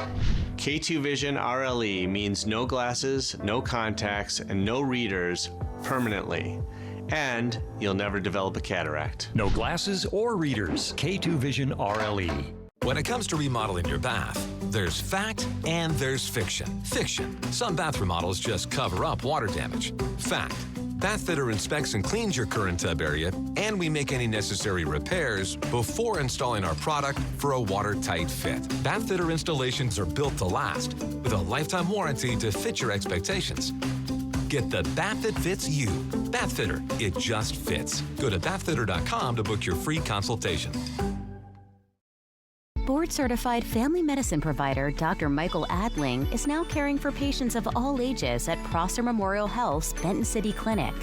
K2 Vision RLE means no glasses, no contacts, and no readers permanently. And you'll never develop a cataract. No glasses or readers. K2 Vision RLE. When it comes to remodeling your bath, there's fact and there's fiction. Fiction. Some bath remodels just cover up water damage. Fact. Bathfitter inspects and cleans your current tub area, and we make any necessary repairs before installing our product for a watertight fit. Bathfitter installations are built to last, with a lifetime warranty to fit your expectations. Get the bath that fits you. Bathfitter, it just fits. Go to bathfitter.com to book your free consultation. Board-certified family medicine provider Dr. Michael Adling is now caring for patients of all ages at Prosser Memorial Health's Benton City Clinic.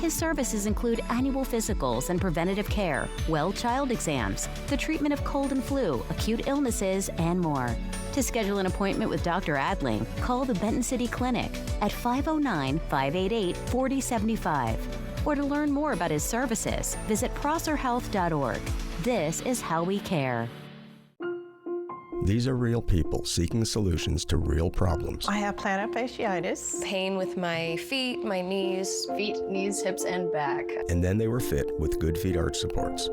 His services include annual physicals and preventative care, well child exams, the treatment of cold and flu, acute illnesses, and more. To schedule an appointment with Dr. Adling, call the Benton City Clinic at 509-588-4075. Or to learn more about his services, visit prosserhealth.org. This is how we care. These are real people seeking solutions to real problems. I have plantar fasciitis. Pain with my feet, my knees. Feet, knees, hips, and back. And then they were fit with Good Feet arch supports.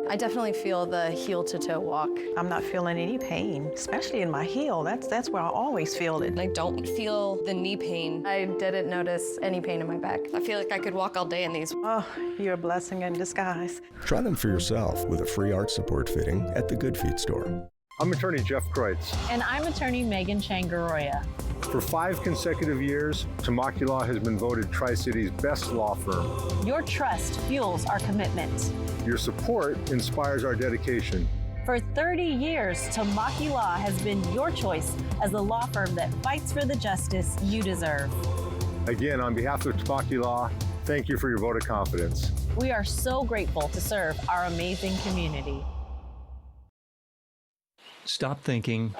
I definitely feel the heel-to-toe walk. I'm not feeling any pain, especially in my heel. That's where I always feel it. I don't feel the knee pain. I didn't notice any pain in my back. I feel like I could walk all day in these. Oh, you're a blessing in disguise. Try them for yourself with a free arch support fitting at the Good Feet store. I'm attorney Jeff Kreutz. And I'm attorney Megan Changaroya. For 5 consecutive years, Tamaki Law has been voted Tri-City's best law firm. Your trust fuels our commitment. Your support inspires our dedication. For 30 years, Tamaki Law has been your choice as the law firm that fights for the justice you deserve. Again, on behalf of Tamaki Law, thank you for your vote of confidence. We are so grateful to serve our amazing community. Stop thinking,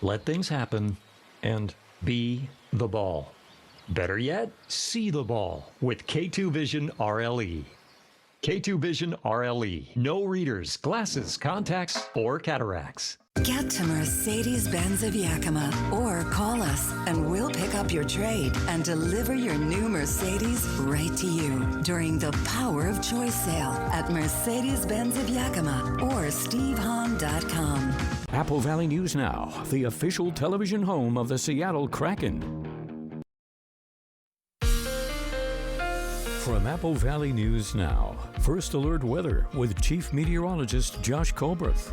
let things happen, and be the ball. Better yet, see the ball with K2 Vision RLE. K2 Vision RLE. No readers, glasses, contacts, or cataracts. Get to Mercedes-Benz of Yakima or call us and we'll pick up your trade and deliver your new Mercedes right to you during the Power of Choice sale at Mercedes-Benz of Yakima or stevehahn.com. Apple Valley News Now, the official television home of the Seattle Kraken. From Apple Valley News Now, First Alert Weather with Chief Meteorologist Josh Colbreth.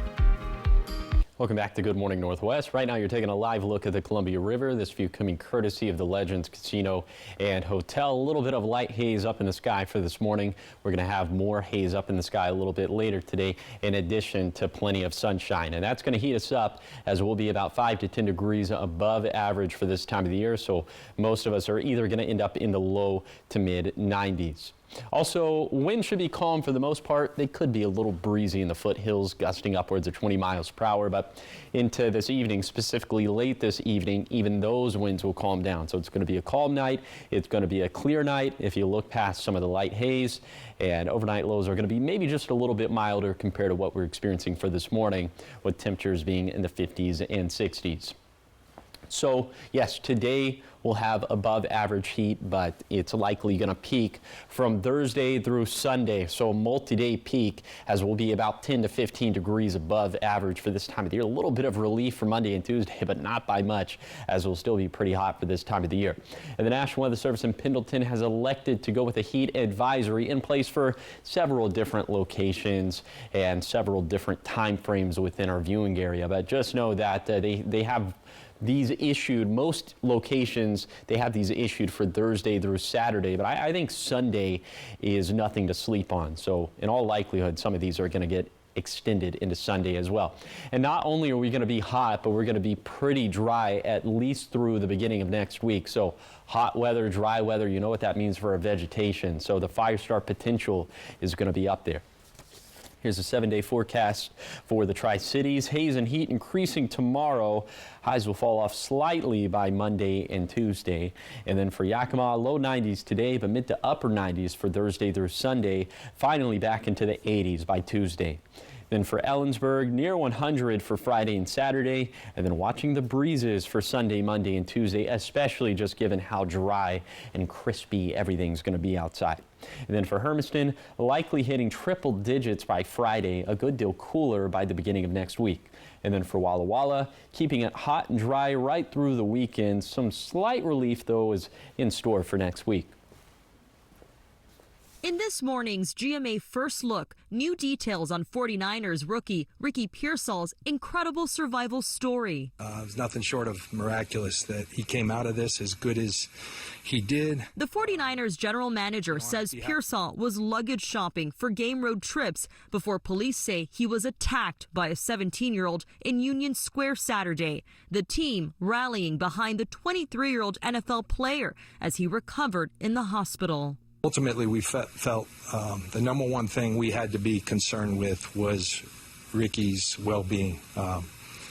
Welcome back to Good Morning Northwest. Right now you're taking a live look at the Columbia River. This view coming courtesy of the Legends Casino and Hotel. A little bit of light haze up in the sky for this morning. We're going to have more haze up in the sky a little bit later today, in addition to plenty of sunshine. And that's going to heat us up as we'll be about 5 to 10 degrees above average for this time of the year. So most of us are either going to end up in the low to mid 90s. Also, wind should be calm for the most part. They could be a little breezy in the foothills, gusting upwards of 20 miles per hour. But into this evening, specifically late this evening, even those winds will calm down. So it's going to be a calm night. It's going to be a clear night if you look past some of the light haze. And overnight lows are going to be maybe just a little bit milder compared to what we're experiencing for this morning, with temperatures being in the 50s and 60s. So yes, today we'll have above average heat, but it's likely going to peak from Thursday through Sunday. So a multi-day peak, as we'll be about 10 to 15 degrees above average for this time of the year. A little bit of relief for Monday and Tuesday, but not by much, as it'll still be pretty hot for this time of the year. And the National Weather Service in Pendleton has elected to go with a heat advisory in place for several different locations and several different time frames within our viewing area. But just know that they have these issued, most locations, they have these issued for Thursday through Saturday, but I think Sunday is nothing to sleep on. So in all likelihood, some of these are going to get extended into Sunday as well. And not only are we going to be hot, but we're going to be pretty dry at least through the beginning of next week. So hot weather, dry weather, you know what that means for our vegetation. So the fire start potential is going to be up there. Here's a 7-day forecast for the Tri-Cities. Haze and heat increasing tomorrow. Highs will fall off slightly by Monday and Tuesday. And then for Yakima, low 90s today, but mid to upper 90s for Thursday through Sunday. Finally back into the 80s by Tuesday. Then for Ellensburg, near 100 for Friday and Saturday, and then watching the breezes for Sunday, Monday, and Tuesday, especially just given how dry and crispy everything's going to be outside. And then for Hermiston, likely hitting triple digits by Friday, a good deal cooler by the beginning of next week. And then for Walla Walla, keeping it hot and dry right through the weekend. Some slight relief, though, is in store for next week. In this morning's GMA First Look, new details on 49ers rookie Ricky Pearsall's incredible survival story. It was nothing short of miraculous that he came out of this as good as he did. The 49ers general manager says Pearsall was luggage shopping for game road trips before police say he was attacked by a 17-year-old in Union Square Saturday. The team rallying behind the 23-year-old NFL player as he recovered in the hospital. Ultimately, we felt the number one thing we had to be concerned with was Ricky's well-being,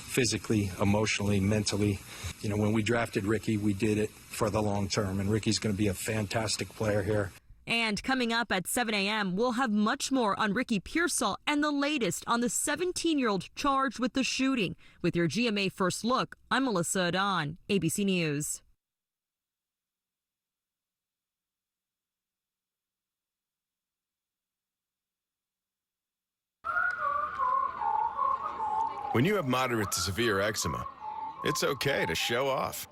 physically, emotionally, mentally. You know, when we drafted Ricky, we did it for the long term, and Ricky's going to be a fantastic player here. And coming up at 7 a.m., we'll have much more on Ricky Pearsall and the latest on the 17-year-old charged with the shooting. With your GMA First Look, I'm Melissa Adon, ABC News. When you have moderate to severe eczema, it's okay to show off.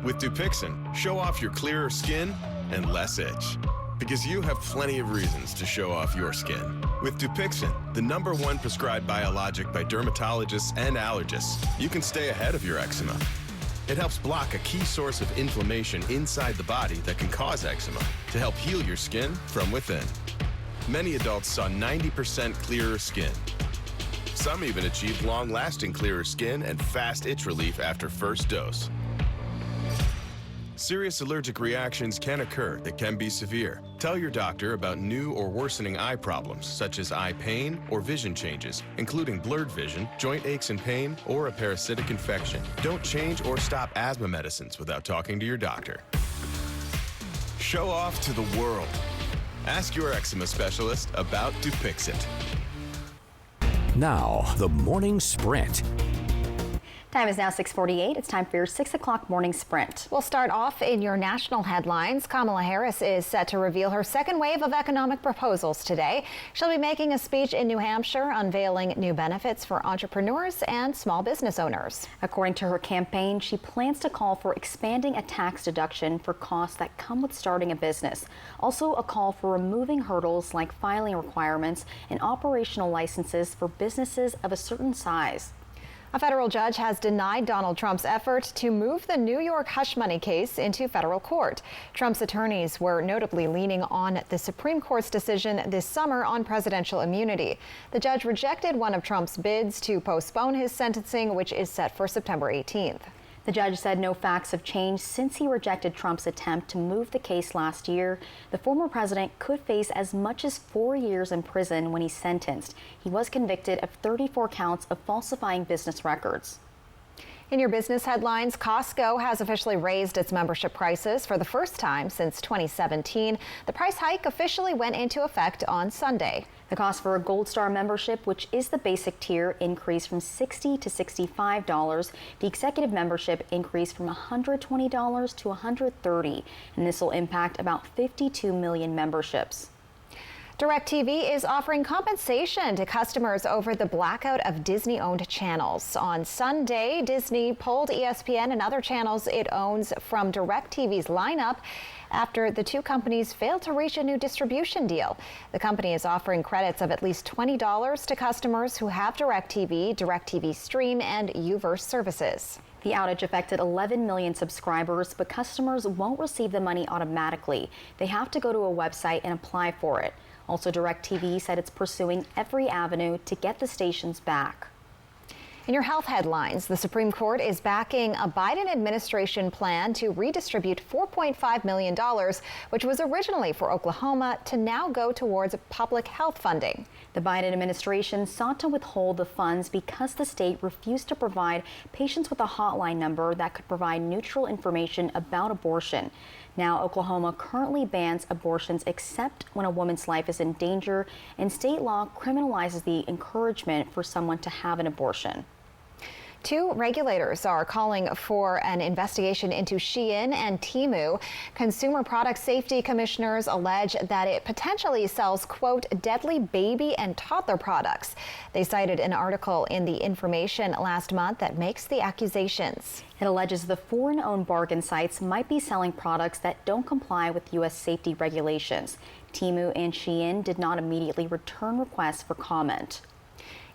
With Dupixent, show off your clearer skin and less itch. Because you have plenty of reasons to show off your skin. With Dupixent, the #1 prescribed biologic by dermatologists and allergists, you can stay ahead of your eczema. It helps block a key source of inflammation inside the body that can cause eczema to help heal your skin from within. Many adults saw 90% clearer skin. Some even achieved long-lasting clearer skin and fast itch relief after first dose. Serious allergic reactions can occur that can be severe. Tell your doctor about new or worsening eye problems, such as eye pain or vision changes, including blurred vision, joint aches and pain, or a parasitic infection. Don't change or stop asthma medicines without talking to your doctor. Show off to the world. Ask your eczema specialist about Dupixent. Now, the morning sprint. Time is now 6:48. It's time for your 6 o'clock morning sprint. We'll start off in your national headlines. Kamala Harris is set to reveal her second wave of economic proposals today. She'll be making a speech in New Hampshire, unveiling new benefits for entrepreneurs and small business owners. According to her campaign, she plans to call for expanding a tax deduction for costs that come with starting a business. Also, a call for removing hurdles like filing requirements and operational licenses for businesses of a certain size. A federal judge has denied Donald Trump's effort to move the New York hush money case into federal court. Trump's attorneys were notably leaning on the Supreme Court's decision this summer on presidential immunity. The judge rejected one of Trump's bids to postpone his sentencing, which is set for September 18th. The judge said no facts have changed since he rejected Trump's attempt to move the case last year. The former president could face as much as 4 years in prison when he's sentenced. He was convicted of 34 counts of falsifying business records. In your business headlines, Costco has officially raised its membership prices for the first time since 2017. The price hike officially went into effect on Sunday. The cost for a Gold Star membership, which is the basic tier, increased from $60 to $65. The executive membership increased from $120 to $130, and this will impact about 52 million memberships. DirecTV is offering compensation to customers over the blackout of Disney-owned channels. On Sunday, Disney pulled ESPN and other channels it owns from DirecTV's lineup after the two companies failed to reach a new distribution deal. The company is offering credits of at least $20 to customers who have DirecTV, DirecTV Stream, and UVerse services. The outage affected 11 million subscribers, but customers won't receive the money automatically. They have to go to a website and apply for it. Also, DirecTV said it's pursuing every avenue to get the stations back. In your health headlines, the Supreme Court is backing a Biden administration plan to redistribute $4.5 million, which was originally for Oklahoma, to now go towards public health funding. The Biden administration sought to withhold the funds because the state refused to provide patients with a hotline number that could provide neutral information about abortion. Now, Oklahoma currently bans abortions except when a woman's life is in danger, and state law criminalizes the encouragement for someone to have an abortion. Two regulators are calling for an investigation into Shein and Temu. Consumer Product Safety Commissioners allege that it potentially sells, quote, deadly baby and toddler products. They cited an article in The Information last month that makes the accusations. It alleges the foreign-owned bargain sites might be selling products that don't comply with U.S. safety regulations. Temu and Shein did not immediately return requests for comment.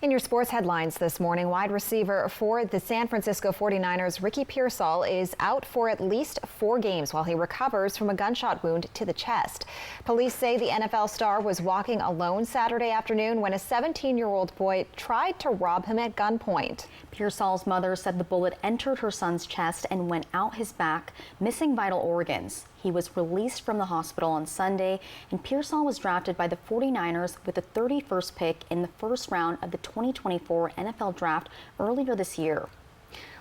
In your sports headlines this morning, wide receiver for the San Francisco 49ers, Ricky Pearsall, is out for at least 4 games while he recovers from a gunshot wound to the chest. Police say the NFL star was walking alone Saturday afternoon when a 17-year-old boy tried to rob him at gunpoint. Pearsall's mother said the bullet entered her son's chest and went out his back, missing vital organs. He was released from the hospital on Sunday, and Pearsall was drafted by the 49ers with the 31st pick in the first round of the 2024 NFL Draft earlier this year.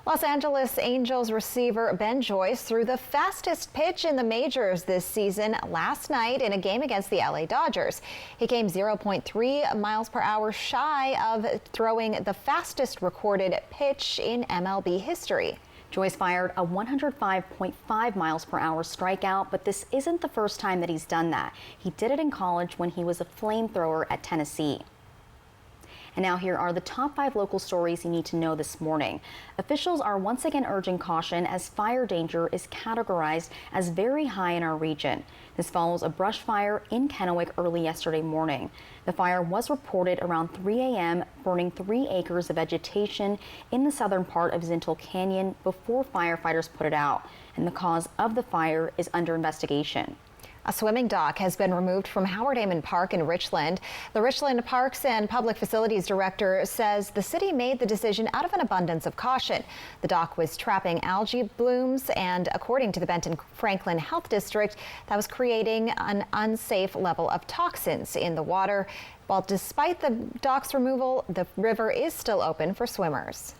Los Angeles Angels receiver Ben Joyce threw the fastest pitch in the majors this season last night in a game against the LA Dodgers. He came 0.3 miles per hour shy of throwing the fastest recorded pitch in MLB history. Joyce fired a 105.5 miles per hour strikeout, but this isn't the first time that he's done that. He did it in college when he was a flamethrower at Tennessee. And now here are the top 5 local stories you need to know this morning. Officials are once again urging caution as fire danger is categorized as very high in our region. This follows a brush fire in Kennewick early yesterday morning. The fire was reported around 3 a.m., burning 3 acres of vegetation in the southern part of Zintel Canyon before firefighters put it out. And the cause of the fire is under investigation. A swimming dock has been removed from Howard Amon Park in Richland. The Richland Parks and Public Facilities Director says the city made the decision out of an abundance of caution. The dock was trapping algae blooms, and according to the Benton Franklin Health District, that was creating an unsafe level of toxins in the water. While despite the dock's removal, the river is still open for swimmers.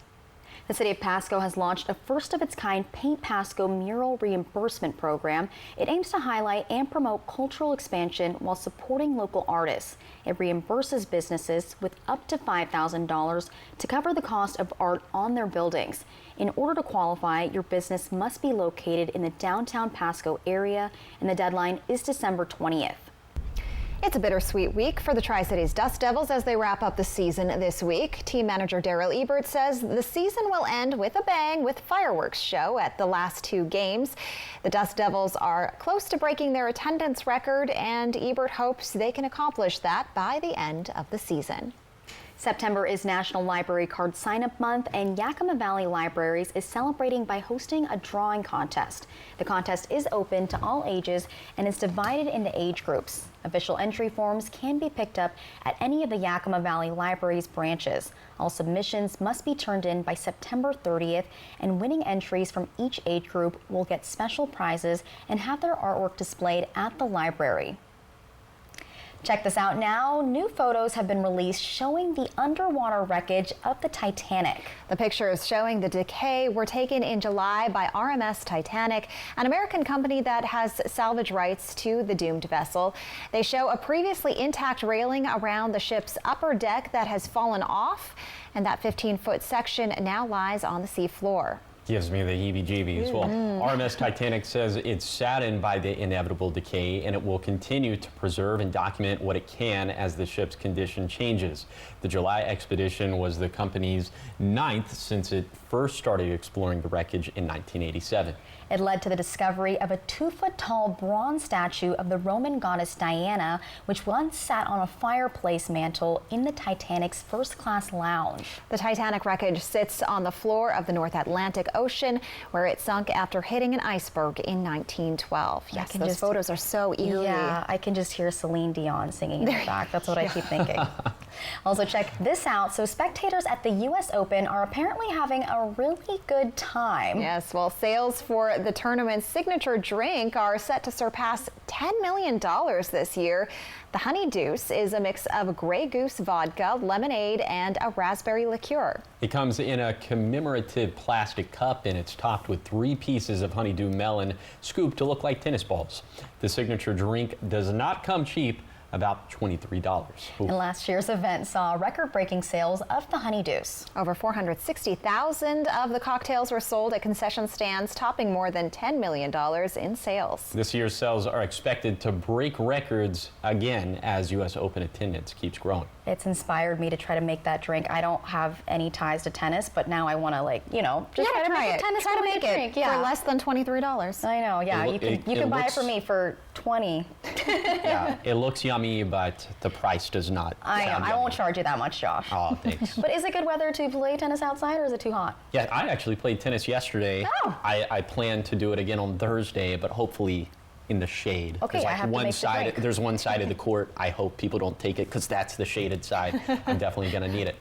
The city of Pasco has launched a first-of-its-kind Paint Pasco mural reimbursement program. It aims to highlight and promote cultural expansion while supporting local artists. It reimburses businesses with up to $5,000 to cover the cost of art on their buildings. In order to qualify, your business must be located in the downtown Pasco area, and the deadline is December 20th. It's a bittersweet week for the Tri-Cities Dust Devils as they wrap up the season this week. Team manager Daryl Ebert says the season will end with a bang with fireworks show at the last 2 games. The Dust Devils are close to breaking their attendance record, and Ebert hopes they can accomplish that by the end of the season. September is National Library Card Sign-Up Month, and Yakima Valley Libraries is celebrating by hosting a drawing contest. The contest is open to all ages and is divided into age groups. Official entry forms can be picked up at any of the Yakima Valley Library's branches. All submissions must be turned in by September 30th, and winning entries from each age group will get special prizes and have their artwork displayed at the library. Check this out now. New photos have been released showing the underwater wreckage of the Titanic. The pictures showing the decay were taken in July by RMS Titanic, an American company that has salvage rights to the doomed vessel. They show a previously intact railing around the ship's upper deck that has fallen off, and that 15-foot section now lies on the sea floor. Gives me the heebie-jeebies. Well, RMS Titanic says it's saddened by the inevitable decay, and it will continue to preserve and document what it can as the ship's condition changes. The July expedition was the company's 9th since it first started exploring the wreckage in 1987. It led to the discovery of a 2-foot-tall bronze statue of the Roman goddess Diana, which once sat on a fireplace mantle in the Titanic's first-class lounge. The Titanic wreckage sits on the floor of the North Atlantic Ocean, where it sunk after hitting an iceberg in 1912. Yes, those photos are so eerie. Yeah, I can just hear Celine Dion singing in the back. That's what I keep thinking. Also, check this out. So spectators at the U.S. Open are apparently having a really good time. Yes, well, sales for the tournament's signature drink are set to surpass $10 million this year. The Honey Deuce is a mix of Grey Goose vodka, lemonade, and a raspberry liqueur. It comes in a commemorative plastic cup, and it's topped with 3 pieces of honeydew melon scooped to look like tennis balls. The signature drink does not come cheap, about $23. And last year's event saw record-breaking sales of the Honey Deuce. Over 460,000 of the cocktails were sold at concession stands, topping more than $10 million in sales. This year's sales are expected to break records again as U.S. Open attendance keeps growing. It's inspired me to try to make that drink. I don't have any ties to tennis, but now I want to, like, you know, just try to make a tennis try to make it drink. Yeah. For less than $23. I know, yeah. You can buy it for me for $20. Yeah, it looks yummy, but the price does not. I won't charge you that much, Josh. Oh, thanks. But is it good weather to play tennis outside, or is it too hot? Yeah, I actually played tennis yesterday. Oh. I plan to do it again on Thursday, but hopefully in the shade. Okay, there's I have to make the drink. There's one side of the court. I hope people don't take it because that's the shaded side. I'm definitely going to need it.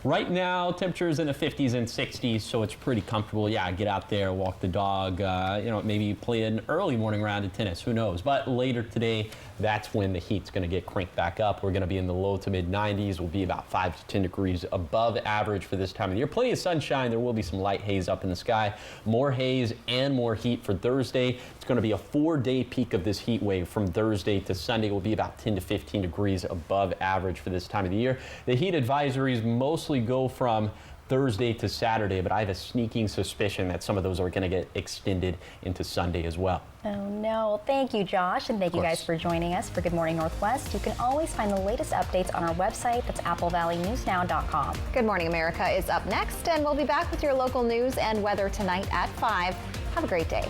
Right now, temperatures in the 50s and 60s, so it's pretty comfortable. Yeah, get out there, walk the dog, you know, maybe play an early morning round of tennis, who knows. But later today, that's when the heat's going to get cranked back up. We're going to be in the low to mid 90s. We'll be about 5 to 10 degrees above average for this time of the year. Plenty of sunshine. There will be some light haze up in the sky. More haze and more heat for Thursday. It's going to be a 4-day peak of this heat wave from Thursday to Sunday. Will be about 10 to 15 degrees above average for this time of the year. The heat advisories mostly go from Thursday to Saturday, but I have a sneaking suspicion that some of those are going to get extended into Sunday as well. Oh no. Thank you, Josh, and thank you guys for joining us for Good Morning Northwest. You can always find the latest updates on our website. That's applevalleyNewsNow.com. Good Morning America is up next, and we'll be back with your local news and weather tonight at 5. Have a great day.